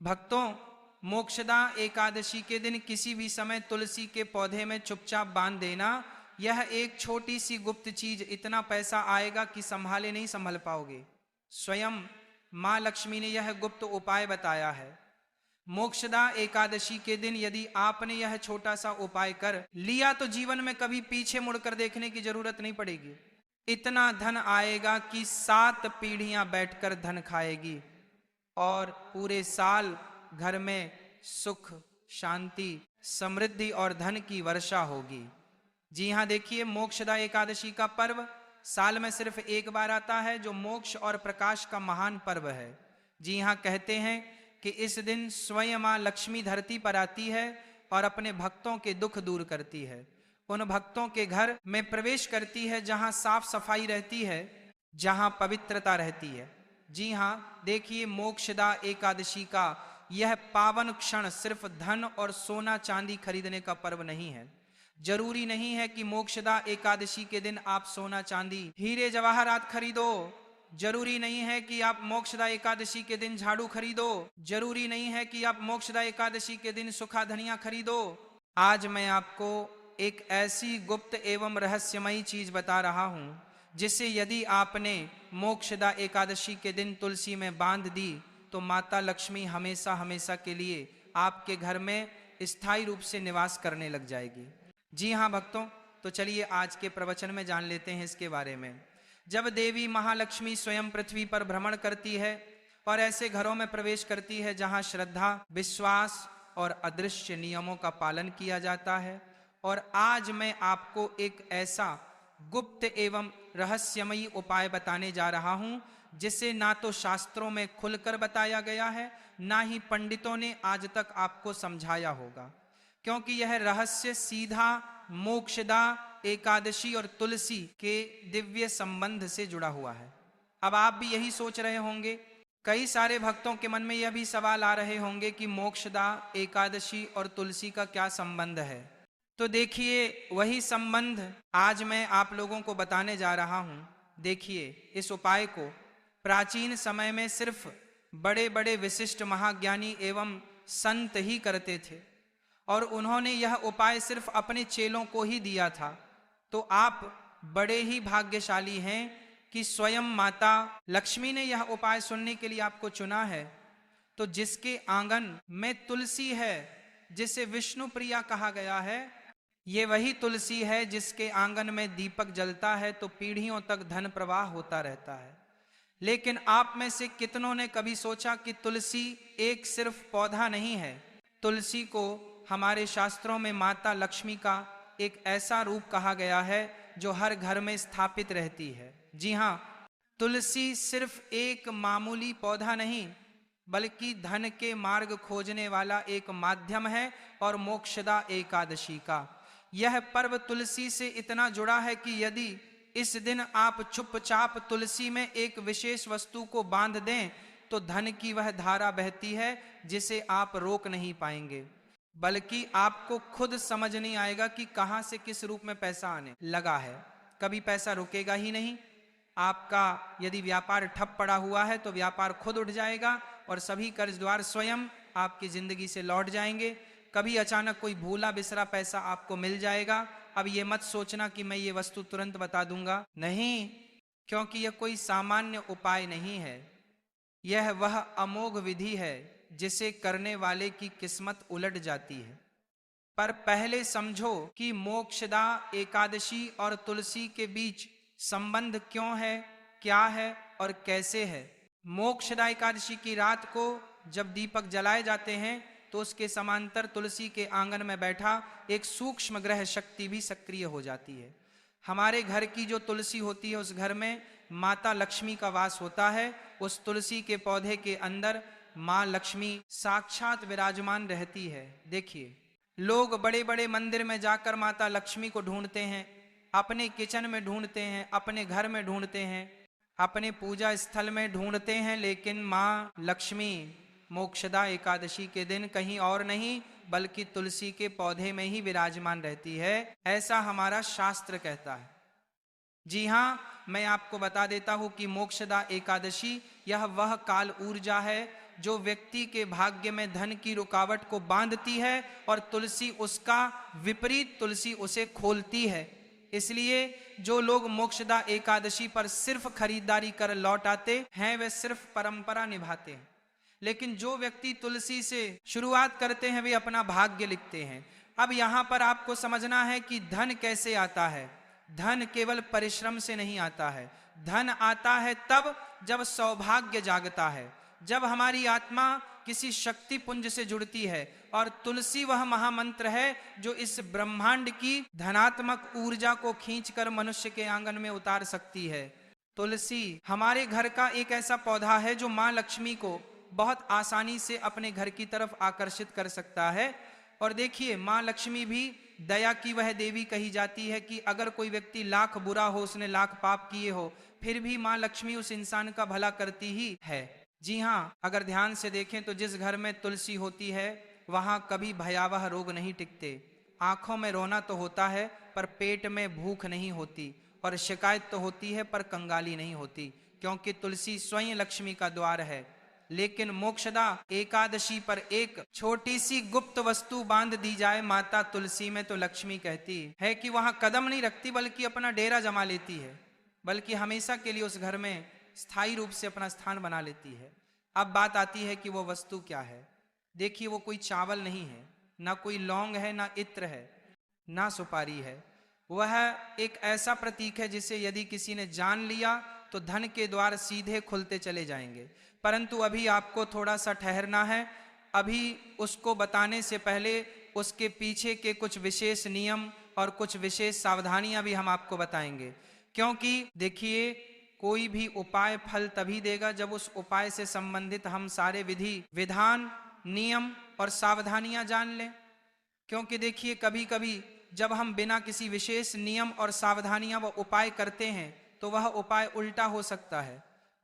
भक्तों, मोक्षदा एकादशी के दिन किसी भी समय तुलसी के पौधे में चुपचाप बांध देना। यह एक छोटी सी गुप्त चीज, इतना पैसा आएगा कि संभाले नहीं संभल पाओगे। स्वयं मां लक्ष्मी ने यह गुप्त उपाय बताया है। मोक्षदा एकादशी के दिन यदि आपने यह छोटा सा उपाय कर लिया तो जीवन में कभी पीछे मुड़कर देखने की जरूरत नहीं पड़ेगी। इतना धन आएगा कि 7 पीढ़ियां बैठकर धन खाएगी और पूरे साल घर में सुख, शांति, समृद्धि और धन की वर्षा होगी। जी हाँ, देखिए, मोक्षदा एकादशी का पर्व साल में सिर्फ एक बार आता है, जो मोक्ष और प्रकाश का महान पर्व है। जी हाँ, कहते हैं कि इस दिन स्वयं मां लक्ष्मी धरती पर आती है और अपने भक्तों के दुख दूर करती है। उन भक्तों के घर में प्रवेश करती है जहां साफ सफाई रहती है, जहां पवित्रता रहती है। जी हाँ, देखिए, मोक्षदा एकादशी का यह पावन क्षण सिर्फ धन और सोना चांदी खरीदने का पर्व नहीं है। जरूरी नहीं है कि मोक्षदा एकादशी के दिन आप सोना चांदी, हीरे जवाहरात खरीदो। जरूरी नहीं है कि आप मोक्षदा एकादशी के दिन झाड़ू खरीदो। जरूरी नहीं है कि आप मोक्षदा एकादशी के दिन सूखा धनिया खरीदो। आज मैं आपको एक ऐसी गुप्त एवं रहस्यमयी चीज बता रहा हूं, जिसे यदि आपने मोक्षदा एकादशी के दिन तुलसी में बांध दी तो माता लक्ष्मी हमेशा हमेशा के लिए आपके घर में स्थायी रूप से निवास करने लग जाएगी। जी हाँ भक्तों, तो चलिए आज के प्रवचन में जान लेते हैं इसके बारे में। जब देवी महालक्ष्मी स्वयं पृथ्वी पर भ्रमण करती है और ऐसे घरों में प्रवेश करती है जहां श्रद्धा, विश्वास और अदृश्य नियमों का पालन किया जाता है, और आज मैं आपको एक ऐसा गुप्त एवं रहस्यमयी उपाय बताने जा रहा हूं, जिसे ना तो शास्त्रों में खुलकर बताया गया है, ना ही पंडितों ने आज तक आपको समझाया होगा, क्योंकि यह रहस्य सीधा मोक्षदा एकादशी और तुलसी के दिव्य संबंध से जुड़ा हुआ है। अब आप भी यही सोच रहे होंगे, कई सारे भक्तों के मन में यह भी सवाल आ रहे होंगे कि मोक्षदा एकादशी और तुलसी का क्या संबंध है। तो देखिए, वही संबंध आज मैं आप लोगों को बताने जा रहा हूं। देखिए, इस उपाय को प्राचीन समय में सिर्फ बड़े बड़े विशिष्ट महाज्ञानी एवं संत ही करते थे, और उन्होंने यह उपाय सिर्फ अपने चेलों को ही दिया था। तो आप बड़े ही भाग्यशाली हैं कि स्वयं माता लक्ष्मी ने यह उपाय सुनने के लिए आपको चुना है। तो जिसके आंगन में तुलसी है, जिसे विष्णु प्रिया कहा गया है, ये वही तुलसी है जिसके आंगन में दीपक जलता है तो पीढ़ियों तक धन प्रवाह होता रहता है। लेकिन आप में से कितनों ने कभी सोचा कि तुलसी एक सिर्फ पौधा नहीं है। तुलसी को हमारे शास्त्रों में माता लक्ष्मी का एक ऐसा रूप कहा गया है जो हर घर में स्थापित रहती है। जी हाँ, तुलसी सिर्फ एक मामूली पौधा नहीं, बल्कि धन के मार्ग खोजने वाला एक माध्यम है। और मोक्षदा एकादशी का यह पर्व तुलसी से इतना जुड़ा है कि यदि इस दिन आप चुपचाप तुलसी में एक विशेष वस्तु को बांध दें तो धन की वह धारा बहती है जिसे आप रोक नहीं पाएंगे, बल्कि आपको खुद समझ नहीं आएगा कि कहां से किस रूप में पैसा आने लगा है। कभी पैसा रुकेगा ही नहीं। आपका यदि व्यापार ठप पड़ा हुआ है तो व्यापार खुद उठ जाएगा और सभी कर्जदार स्वयं आपकी जिंदगी से लौट जाएंगे। कभी अचानक कोई भूला बिसरा पैसा आपको मिल जाएगा। अब ये मत सोचना कि मैं ये वस्तु तुरंत बता दूंगा, नहीं, क्योंकि यह कोई सामान्य उपाय नहीं है। यह वह अमोघ विधि है जिसे करने वाले की किस्मत उलट जाती है। पर पहले समझो कि मोक्षदा एकादशी और तुलसी के बीच संबंध क्यों है, क्या है और कैसे है। मोक्षदा एकादशी की रात को जब दीपक जलाए जाते हैं तो उसके समांतर तुलसी के आंगन में बैठा एक सूक्ष्म ग्रह शक्ति भी सक्रिय हो जाती है। हमारे घर की जो तुलसी होती है उस घर में माता लक्ष्मी का वास होता है। उस तुलसी के पौधे के अंदर मां लक्ष्मी साक्षात विराजमान रहती है। देखिए, लोग बड़े बड़े मंदिर में जाकर माता लक्ष्मी को ढूंढते हैं, अपने किचन में ढूंढते हैं, अपने घर में ढूंढते हैं, अपने पूजा स्थल में ढूंढते हैं, लेकिन मां लक्ष्मी मोक्षदा एकादशी के दिन कहीं और नहीं बल्कि तुलसी के पौधे में ही विराजमान रहती है, ऐसा हमारा शास्त्र कहता है। जी हाँ, मैं आपको बता देता हूं कि मोक्षदा एकादशी यह वह काल ऊर्जा है जो व्यक्ति के भाग्य में धन की रुकावट को बांधती है, और तुलसी उसका विपरीत, तुलसी उसे खोलती है। इसलिए जो लोग मोक्षदा एकादशी पर सिर्फ खरीदारी कर लौट आते हैं, वे सिर्फ परंपरा निभाते हैं। लेकिन जो व्यक्ति तुलसी से शुरुआत करते हैं, वे अपना भाग्य लिखते हैं। अब यहां पर आपको समझना है कि धन कैसे आता है। धन केवल परिश्रम से नहीं आता है। धन आता है तब जब सौभाग्य जागता है, जब हमारी आत्मा किसी शक्ति पुंज से जुड़ती है। और तुलसी वह महामंत्र है जो इस ब्रह्मांड की धनात्मक ऊर्जा को खींचकर मनुष्य के आंगन में उतार सकती है। तुलसी हमारे घर का एक ऐसा पौधा है जो मां लक्ष्मी को बहुत आसानी से अपने घर की तरफ आकर्षित कर सकता है। और देखिए, मां लक्ष्मी भी दया की वह देवी कही जाती है कि अगर कोई व्यक्ति लाख बुरा हो, उसने लाख पाप किए हो, फिर भी मां लक्ष्मी उस इंसान का भला करती ही है। जी हाँ, अगर ध्यान से देखें तो जिस घर में तुलसी होती है वहां कभी भयावह रोग नहीं टिकते। आंखों में रोना तो होता है पर पेट में भूख नहीं होती, और शिकायत तो होती है पर कंगाली नहीं होती, क्योंकि तुलसी स्वयं लक्ष्मी का द्वार है। लेकिन मोक्षदा एकादशी पर एक छोटी सी गुप्त वस्तु बांध दी जाए माता तुलसी में, तो लक्ष्मी कहती है कि वहां कदम नहीं रखती बल्कि अपना डेरा जमा लेती है, बल्कि हमेशा के लिए उस घर में स्थायी रूप से अपना स्थान बना लेती है। अब बात आती है कि वो वस्तु क्या है। देखिए, वो कोई चावल नहीं है, ना कोई लौंग है, ना इत्र है, ना सुपारी है। वह एक ऐसा प्रतीक है जिसे यदि किसी ने जान लिया तो धन के द्वार सीधे खुलते चले जाएंगे। परंतु अभी आपको थोड़ा सा ठहरना है। अभी उसको बताने से पहले उसके पीछे के कुछ विशेष नियम और कुछ विशेष सावधानियां भी हम आपको बताएंगे। क्योंकि देखिए, कोई भी उपाय फल तभी देगा जब उस उपाय से संबंधित हम सारे विधि विधान, नियम और सावधानियां जान लें। क्योंकि देखिए, कभी कभी जब हम बिना किसी विशेष नियम और सावधानियां व उपाय करते हैं तो वह उपाय उल्टा हो सकता है।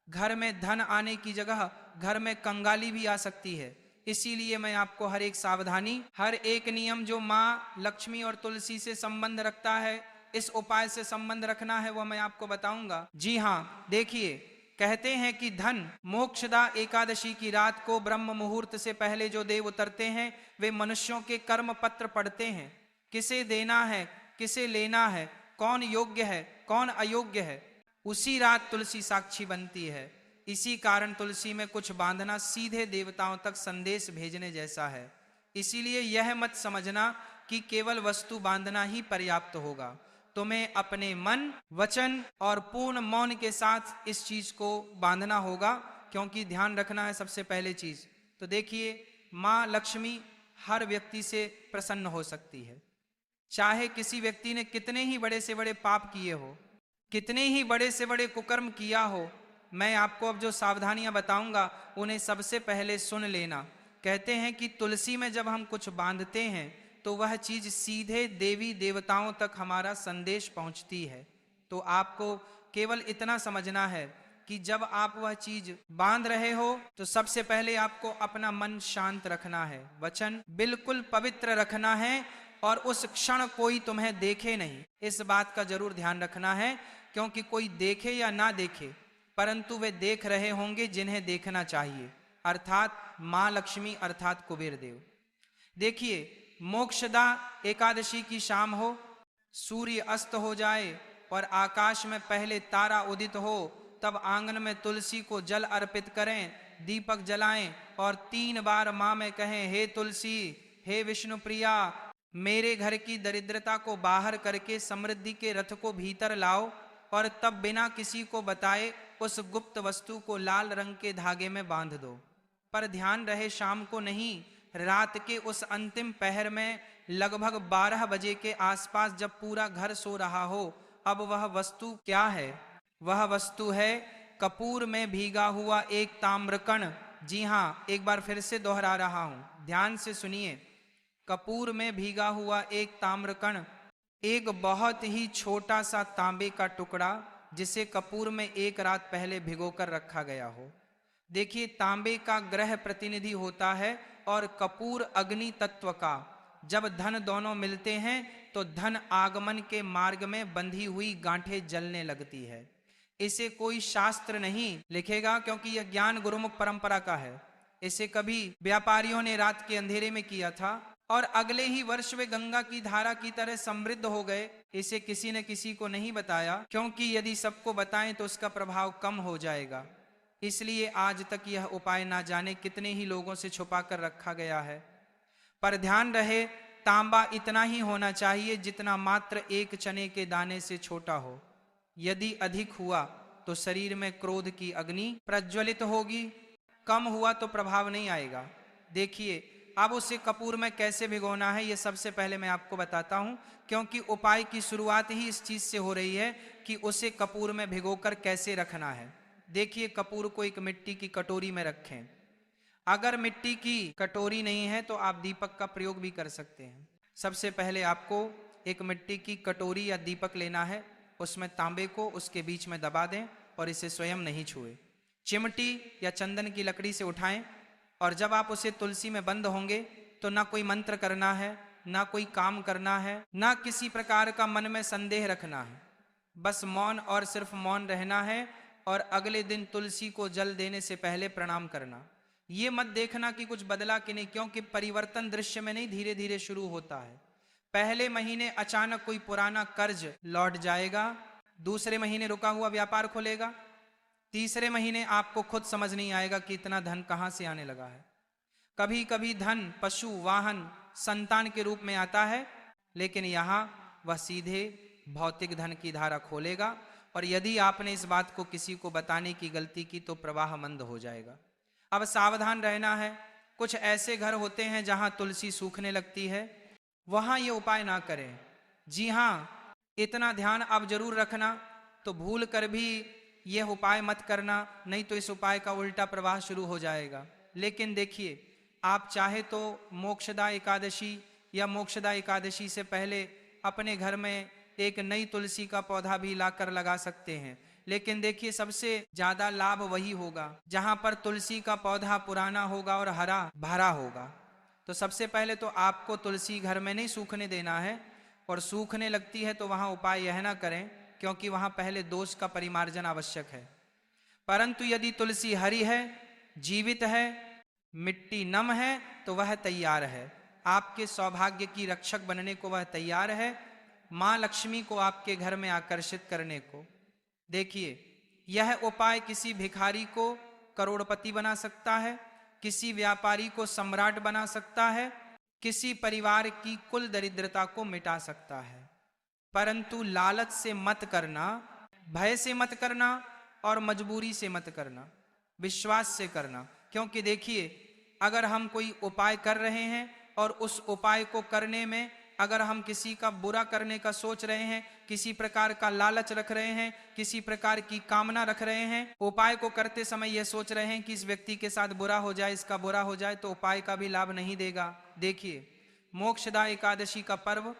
घर में धन आने की जगह घर में कंगाली भी आ सकती है। इसीलिए मैं आपको हर एक सावधानी, हर एक नियम जो माँ लक्ष्मी और तुलसी से संबंध रखता है, इस उपाय से संबंध रखना है, वो मैं आपको बताऊंगा। जी हाँ, देखिए, कहते हैं कि धन मोक्षदा एकादशी की रात को ब्रह्म मुहूर्त से पहले जो देव उतरते हैं, वे मनुष्यों के कर्म पत्र पढ़ते हैं। किसे देना है, किसे लेना है, कौन योग्य है, कौन अयोग्य है, उसी रात तुलसी साक्षी बनती है। इसी कारण तुलसी में कुछ बांधना सीधे देवताओं तक संदेश भेजने जैसा है। इसीलिए यह मत समझना कि केवल वस्तु बांधना ही पर्याप्त होगा। तुम्हें अपने मन, वचन और पूर्ण मौन के साथ इस चीज को बांधना होगा, क्योंकि ध्यान रखना है सबसे पहले चीज। तो देखिए, माँ लक्ष्मी हर व्यक्ति से प्रसन्न हो सकती है। चाहे किसी व्यक्ति ने कितने ही बड़े से बड़े पाप किए हो, कितने ही बड़े से बड़े कुकर्म किया हो, मैं आपको अब जो सावधानियां बताऊंगा उन्हें सबसे पहले सुन लेना। कहते हैं कि तुलसी में जब हम कुछ बांधते हैं तो वह चीज सीधे देवी देवताओं तक हमारा संदेश पहुंचती है। तो आपको केवल इतना समझना है कि जब आप वह चीज बांध रहे हो तो सबसे पहले आपको अपना मन शांत रखना है, वचन बिल्कुल पवित्र रखना है, और उस क्षण कोई तुम्हें देखे नहीं, इस बात का जरूर ध्यान रखना है। क्योंकि कोई देखे या ना देखे, परंतु वे देख रहे होंगे जिन्हें देखना चाहिए, अर्थात मां लक्ष्मी, अर्थात कुबेर देव। देखिए, मोक्षदा एकादशी की शाम हो, सूर्य अस्त हो जाए और आकाश में पहले तारा उदित हो, तब आंगन में तुलसी को जल अर्पित करें, दीपक जलाएं और 3 बार मां में कहें, हे तुलसी, हे विष्णु प्रिया, मेरे घर की दरिद्रता को बाहर करके समृद्धि के रथ को भीतर लाओ। और तब बिना किसी को बताए उस गुप्त वस्तु को लाल रंग के धागे में बांध दो। पर ध्यान रहे, शाम को नहीं, रात के उस अंतिम पहर में लगभग 12 बजे के आसपास, जब पूरा घर सो रहा हो। अब वह वस्तु क्या है? वह वस्तु है कपूर में भीगा हुआ एक ताम्रकण। जी हाँ, एक बार फिर से दोहरा रहा हूं, ध्यान से सुनिए। कपूर में भीगा हुआ एक ताम्रकण, एक बहुत ही छोटा सा तांबे का टुकड़ा जिसे कपूर में एक रात पहले भिगोकर रखा गया हो। देखिए, तांबे का ग्रह प्रतिनिधि होता है और कपूर अग्नि तत्व का। जब धन दोनों मिलते हैं तो धन आगमन के मार्ग में बंधी हुई गांठें जलने लगती है। इसे कोई शास्त्र नहीं लिखेगा, क्योंकि यह ज्ञान गुरुमुख परंपरा का है। इसे कभी व्यापारियों ने रात के अंधेरे में किया था और अगले ही वर्ष वे गंगा की धारा की तरह समृद्ध हो गए। इसे किसी न किसी को नहीं बताया, क्योंकि यदि सबको बताएं तो उसका प्रभाव कम हो जाएगा। इसलिए आज तक यह उपाय ना जाने कितने ही लोगों से छुपा कर रखा गया है। पर ध्यान रहे, तांबा इतना ही होना चाहिए जितना मात्र एक चने के दाने से छोटा हो। यदि अधिक हुआ तो शरीर में क्रोध की अग्नि प्रज्वलित होगी, कम हुआ तो प्रभाव नहीं आएगा। देखिए, अब उसे कपूर में कैसे भिगोना है, यह सबसे पहले मैं आपको बताता हूं, क्योंकि उपाय की शुरुआत ही इस चीज से हो रही है कि उसे कपूर में भिगोकर कैसे रखना है। देखिए, कपूर को एक मिट्टी की कटोरी में रखें। अगर मिट्टी की कटोरी नहीं है तो आप दीपक का प्रयोग भी कर सकते हैं। सबसे पहले आपको एक मिट्टी की कटोरी या दीपक लेना है, उसमें तांबे को उसके बीच में दबा दें और इसे स्वयं नहीं छुए। चिमटी या चंदन की लकड़ी से उठाएं और जब आप उसे तुलसी में बंद होंगे तो ना कोई मंत्र करना है, ना कोई काम करना है, ना किसी प्रकार का मन में संदेह रखना है। बस मौन और सिर्फ मौन रहना है और अगले दिन तुलसी को जल देने से पहले प्रणाम करना। ये मत देखना कि कुछ बदला कि नहीं, क्योंकि परिवर्तन दृश्य में नहीं, धीरे धीरे शुरू होता है। पहले महीने अचानक कोई पुराना कर्ज लौट जाएगा, दूसरे महीने रुका हुआ व्यापार खुलेगा, तीसरे महीने आपको खुद समझ नहीं आएगा कि इतना धन कहां से आने लगा है। कभी कभी धन पशु, वाहन, संतान के रूप में आता है, लेकिन यहां वह सीधे भौतिक धन की धारा खोलेगा और यदि आपने इस बात को किसी को बताने की गलती की तो प्रवाह मंद हो जाएगा। अब सावधान रहना है। कुछ ऐसे घर होते हैं जहां तुलसी सूखने लगती है, वहां ये उपाय ना करें। जी हां, इतना ध्यान आप जरूर रखना, तो भूल कर भी यह उपाय मत करना, नहीं तो इस उपाय का उल्टा प्रवाह शुरू हो जाएगा। लेकिन देखिए, आप चाहे तो मोक्षदा एकादशी या मोक्षदा एकादशी से पहले अपने घर में एक नई तुलसी का पौधा भी लाकर लगा सकते हैं। लेकिन देखिए, सबसे ज्यादा लाभ वही होगा जहां पर तुलसी का पौधा पुराना होगा और हरा भरा होगा। तो सबसे पहले तो आपको तुलसी घर में नहीं सूखने देना है, और सूखने लगती है तो वहां उपाय यह ना करें, क्योंकि वहां पहले दोष का परिमार्जन आवश्यक है। परंतु यदि तुलसी हरी है, जीवित है, मिट्टी नम है, तो वह तैयार है, आपके सौभाग्य की रक्षक बनने को वह तैयार है, मां लक्ष्मी को आपके घर में आकर्षित करने को। देखिए, यह उपाय किसी भिखारी को करोड़पति बना सकता है, किसी व्यापारी को सम्राट बना सकता है, किसी परिवार की कुल दरिद्रता को मिटा सकता है। परंतु लालच से मत करना, भय से मत करना और मजबूरी से मत करना, विश्वास से करना। क्योंकि देखिए, अगर हम कोई उपाय कर रहे हैं और उस उपाय को करने में अगर हम किसी का बुरा करने का सोच रहे हैं, किसी प्रकार का लालच रख रहे हैं, किसी प्रकार की कामना रख रहे हैं, उपाय को करते समय यह सोच रहे हैं कि इस व्यक्ति के साथ बुरा हो जाए, इसका बुरा हो जाए, तो उपाय का भी लाभ नहीं देगा। देखिए, मोक्षदा एकादशी का पर्व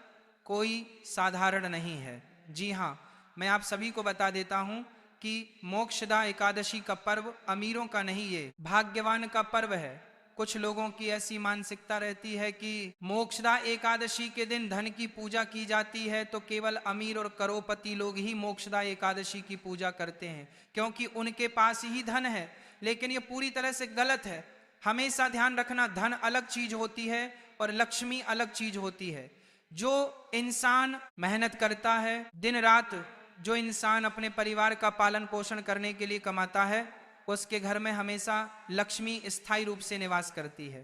कोई साधारण नहीं है। जी हाँ, मैं आप सभी को बता देता हूं कि मोक्षदा एकादशी का पर्व अमीरों का नहीं, ये भाग्यवान का पर्व है। कुछ लोगों की ऐसी मानसिकता रहती है कि मोक्षदा एकादशी के दिन धन की पूजा की जाती है तो केवल अमीर और करोड़पति लोग ही मोक्षदा एकादशी की पूजा करते हैं, क्योंकि उनके पास ही धन है। लेकिन ये पूरी तरह से गलत है। हमेशा ध्यान रखना, धन अलग चीज होती है और लक्ष्मी अलग चीज होती है। जो इंसान मेहनत करता है दिन रात, जो इंसान अपने परिवार का पालन पोषण करने के लिए कमाता है, उसके घर में हमेशा लक्ष्मी स्थायी रूप से निवास करती है।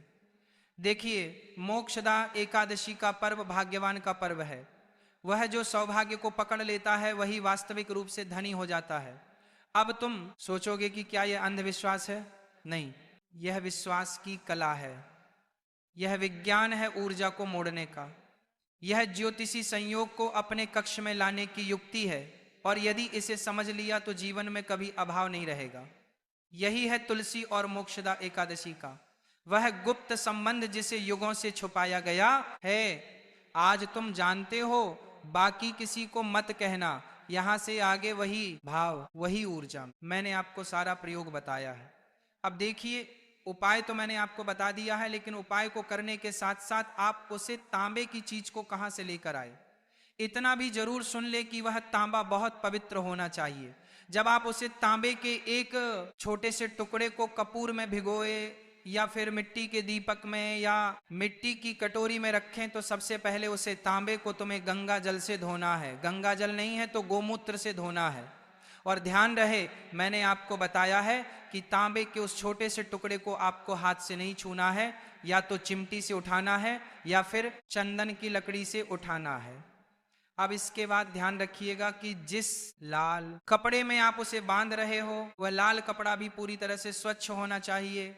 देखिए, मोक्षदा एकादशी का पर्व भाग्यवान का पर्व है। वह जो सौभाग्य को पकड़ लेता है वही वास्तविक रूप से धनी हो जाता है। अब तुम सोचोगे कि क्या यह अंधविश्वास है? नहीं, यह विश्वास की कला है, यह विज्ञान है ऊर्जा को मोड़ने का, यह ज्योतिषी संयोग को अपने कक्ष में लाने की युक्ति है, और यदि इसे समझ लिया तो जीवन में कभी अभाव नहीं रहेगा। यही है तुलसी और मोक्षदा एकादशी का वह गुप्त संबंध जिसे युगों से छुपाया गया है। आज तुम जानते हो, बाकी किसी को मत कहना। यहां से आगे वही भाव, वही ऊर्जा। मैंने आपको सारा प्रयोग बताया है। अब देखिए, उपाय तो मैंने आपको बता दिया है, लेकिन उपाय को करने के साथ साथ आप उसे तांबे की चीज को कहां से लेकर आए, इतना भी जरूर सुन ले कि वह तांबा बहुत पवित्र होना चाहिए। जब आप उसे तांबे के एक छोटे से टुकड़े को कपूर में भिगोए या फिर मिट्टी के दीपक में या मिट्टी की कटोरी में रखें तो सबसे पहले उसे तांबे को तुम्हें गंगा जल से धोना है। गंगा जल नहीं है तो गोमूत्र से धोना है। और ध्यान रहे, मैंने आपको बताया है कि तांबे के उस छोटे से टुकड़े को आपको हाथ से नहीं छूना है, या तो चिमटी से उठाना है या फिर चंदन की लकड़ी से उठाना है। अब इसके बाद ध्यान रखिएगा कि जिस लाल कपड़े में आप उसे बांध रहे हो वह लाल कपड़ा भी पूरी तरह से स्वच्छ होना चाहिए,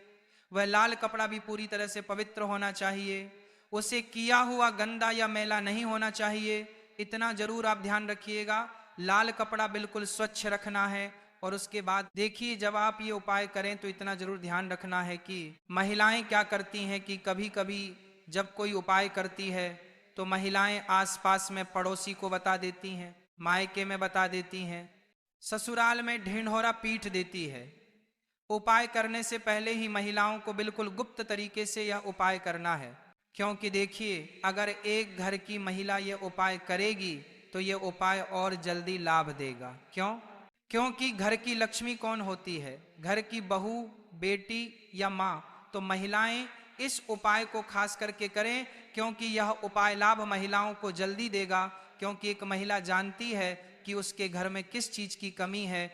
वह लाल कपड़ा भी पूरी तरह से पवित्र होना चाहिए, उसे किया हुआ गंदा या मैला नहीं होना चाहिए। इतना जरूर आप ध्यान रखिएगा, लाल कपड़ा बिल्कुल स्वच्छ रखना है। और उसके बाद देखिए, जब आप ये उपाय करें तो इतना जरूर ध्यान रखना है कि महिलाएं क्या करती हैं कि कभी कभी जब कोई उपाय करती है तो महिलाएं आसपास में पड़ोसी को बता देती हैं, मायके में बता देती हैं, ससुराल में ढिंढोरा पीट देती है। उपाय करने से पहले ही महिलाओं को बिल्कुल गुप्त तरीके से यह उपाय करना है, क्योंकि देखिए, अगर एक घर की महिला यह उपाय करेगी तो यह उपाय और जल्दी लाभ देगा। क्यों? क्योंकि घर की लक्ष्मी कौन होती है? घर की बहू, बेटी या माँ। तो महिलाएं इस उपाय को खास करके करें, क्योंकि यह उपाय लाभ महिलाओं को जल्दी देगा। क्योंकि एक महिला जानती है कि उसके घर में किस चीज की कमी है,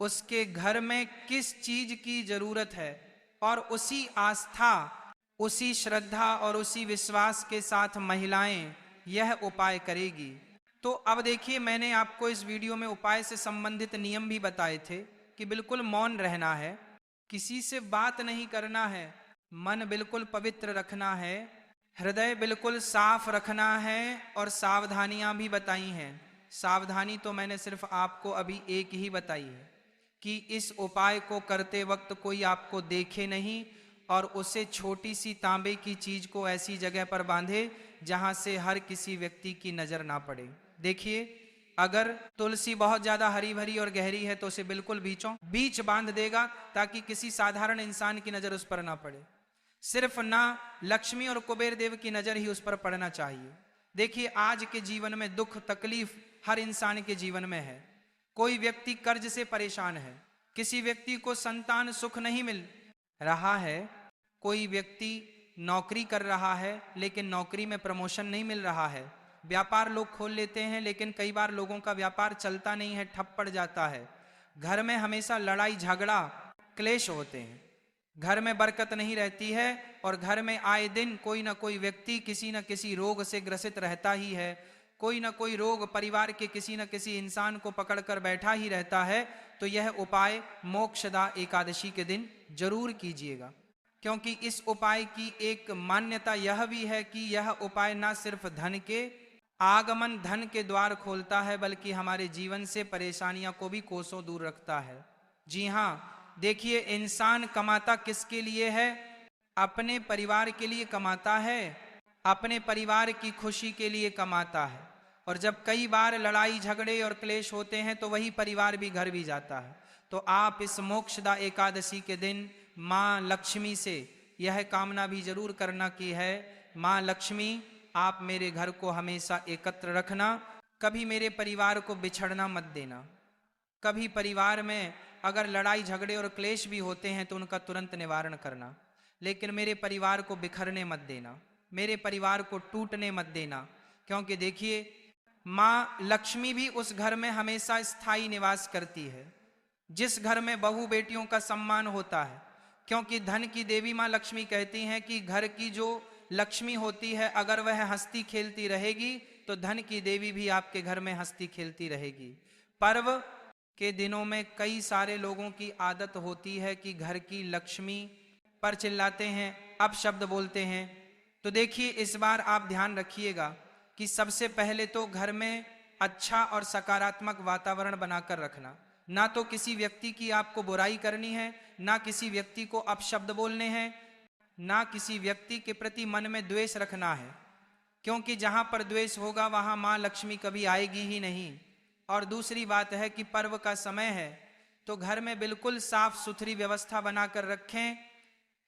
उसके घर में किस चीज की जरूरत है, और उसी आस्था, उसी श्रद्धा और उसी विश्वास के साथ महिलाएं यह उपाय करेगी। तो अब देखिए, मैंने आपको इस वीडियो में उपाय से संबंधित नियम भी बताए थे कि बिल्कुल मौन रहना है, किसी से बात नहीं करना है, मन बिल्कुल पवित्र रखना है, हृदय बिल्कुल साफ रखना है, और सावधानियां भी बताई हैं। सावधानी तो मैंने सिर्फ आपको अभी एक ही बताई है कि इस उपाय को करते वक्त कोई आपको देखे नहीं, और उसे छोटी सी तांबे की चीज को ऐसी जगह पर बांधे जहां से हर किसी व्यक्ति की नजर ना पड़े। देखिए, अगर तुलसी बहुत ज्यादा हरी भरी और गहरी है तो उसे बिल्कुल बीच बांध देगा, ताकि किसी साधारण इंसान की नजर उस पर ना पड़े। सिर्फ ना लक्ष्मी और कुबेर देव की नजर ही उस पर पड़ना चाहिए। देखिए, आज के जीवन में दुख तकलीफ हर इंसान के जीवन में है। कोई व्यक्ति कर्ज से परेशान है, किसी व्यक्ति को संतान सुख नहीं मिल रहा है, कोई व्यक्ति नौकरी कर रहा है लेकिन नौकरी में प्रमोशन नहीं मिल रहा है, व्यापार लोग खोल लेते हैं लेकिन कई बार लोगों का व्यापार चलता नहीं है, ठप पड़ जाता है, घर में हमेशा लड़ाई झगड़ा क्लेश होते हैं, घर में बरकत नहीं रहती है, और घर में आए दिन कोई ना कोई व्यक्ति किसी न किसी रोग से ग्रसित रहता ही है। कोई ना कोई रोग परिवार के किसी न किसी इंसान को पकड़कर बैठा ही रहता है। तो यह उपाय मोक्षदा एकादशी के दिन जरूर कीजिएगा, क्योंकि इस उपाय की एक मान्यता यह भी है कि यह उपाय ना सिर्फ धन के आगमन, धन के द्वार खोलता है, बल्कि हमारे जीवन से परेशानियां को भी कोसों दूर रखता है। जी हाँ, देखिए, इंसान कमाता किसके लिए है? अपने परिवार के लिए कमाता है, अपने परिवार की खुशी के लिए कमाता है। और जब कई बार लड़ाई झगड़े और क्लेश होते हैं तो वही परिवार भी घर भी जाता है। तो आप इस मोक्षदा एकादशी के दिन माँ लक्ष्मी से यह कामना भी जरूर करना की है, माँ लक्ष्मी, आप मेरे घर को हमेशा एकत्र रखना, कभी मेरे परिवार को बिछड़ना मत देना। कभी परिवार में अगर लड़ाई झगड़े और क्लेश भी होते हैं तो उनका तुरंत निवारण करना, लेकिन मेरे परिवार को बिखरने मत देना, मेरे परिवार को टूटने मत देना। क्योंकि देखिए, माँ लक्ष्मी भी उस घर में हमेशा स्थायी निवास करती है जिस घर में बहू बेटियों का सम्मान होता है। क्योंकि धन की देवी माँ लक्ष्मी कहती हैं कि घर की जो लक्ष्मी होती है, अगर वह हंसती खेलती रहेगी तो धन की देवी भी आपके घर में हंसती खेलती रहेगी। पर्व के दिनों में कई सारे लोगों की आदत होती है कि घर की लक्ष्मी पर चिल्लाते हैं, अपशब्द बोलते हैं। तो देखिए, इस बार आप ध्यान रखिएगा कि सबसे पहले तो घर में अच्छा और सकारात्मक वातावरण बनाकर रखना। ना तो किसी व्यक्ति की आपको बुराई करनी है, ना किसी व्यक्ति को अपशब्द बोलने हैं, ना किसी व्यक्ति के प्रति मन में द्वेष रखना है, क्योंकि जहां पर द्वेष होगा वहां मां लक्ष्मी कभी आएगी ही नहीं। और दूसरी बात है कि पर्व का समय है तो घर में बिल्कुल साफ सुथरी व्यवस्था बनाकर रखें।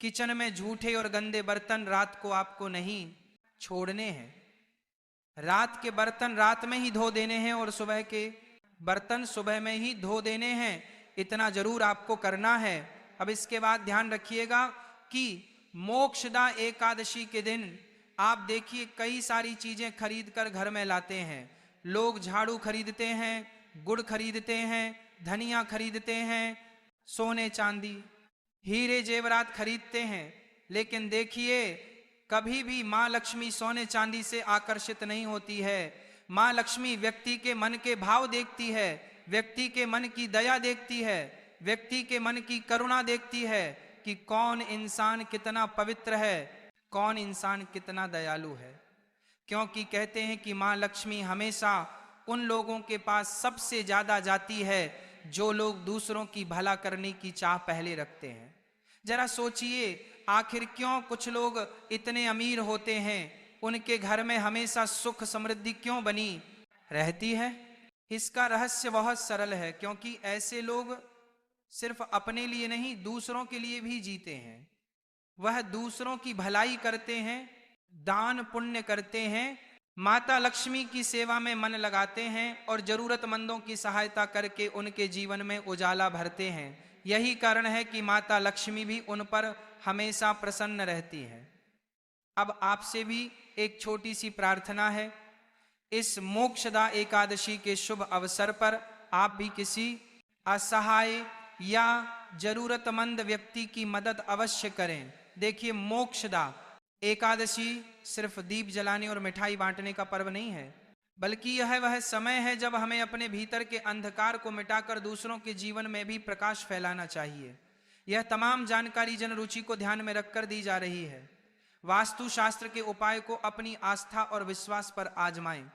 किचन में झूठे और गंदे बर्तन रात को आपको नहीं छोड़ने हैं। रात के बर्तन रात में ही धो देने हैं और सुबह के बर्तन सुबह में ही धो देने हैं। इतना जरूर आपको करना है। अब इसके बाद ध्यान रखिएगा कि मोक्षदा एकादशी के दिन आप देखिए कई सारी चीजें खरीद कर घर में लाते हैं। लोग झाड़ू खरीदते हैं, गुड़ खरीदते हैं, धनिया खरीदते हैं, सोने चांदी हीरे जेवरात खरीदते हैं। लेकिन देखिए कभी भी माँ लक्ष्मी सोने चांदी से आकर्षित नहीं होती है। माँ लक्ष्मी व्यक्ति के मन के भाव देखती है, व्यक्ति के मन की दया देखती है, व्यक्ति के मन की करुणा देखती है कि कौन इंसान कितना पवित्र है, कौन इंसान कितना दयालु है। क्योंकि कहते हैं कि माँ लक्ष्मी हमेशा उन लोगों के पास सबसे ज्यादा जाती है जो लोग दूसरों की भला करने की चाह पहले रखते हैं। जरा सोचिए आखिर क्यों कुछ लोग इतने अमीर होते हैं, उनके घर में हमेशा सुख समृद्धि क्यों बनी रहती है? इसका रहस्य बहुत सरल है, क्योंकि ऐसे लोग सिर्फ अपने लिए नहीं दूसरों के लिए भी जीते हैं। वह दूसरों की भलाई करते हैं, दान पुण्य करते हैं, माता लक्ष्मी की सेवा में मन लगाते हैं और जरूरतमंदों की सहायता करके उनके जीवन में उजाला भरते हैं। यही कारण है कि माता लक्ष्मी भी उन पर हमेशा प्रसन्न रहती है। अब आपसे भी एक छोटी सी प्रार्थना है। इस मोक्षदा एकादशी के शुभ अवसर पर आप भी किसी असहाय या जरूरतमंद व्यक्ति की मदद अवश्य करें। देखिए मोक्षदा एकादशी सिर्फ दीप जलाने और मिठाई बांटने का पर्व नहीं है, बल्कि यह वह समय है जब हमें अपने भीतर के अंधकार को मिटाकर दूसरों के जीवन में भी प्रकाश फैलाना चाहिए। यह तमाम जानकारी जन रुचि को ध्यान में रखकर दी जा रही है। वास्तु शास्त्र के उपाय को अपनी आस्था और विश्वास पर आजमाएं।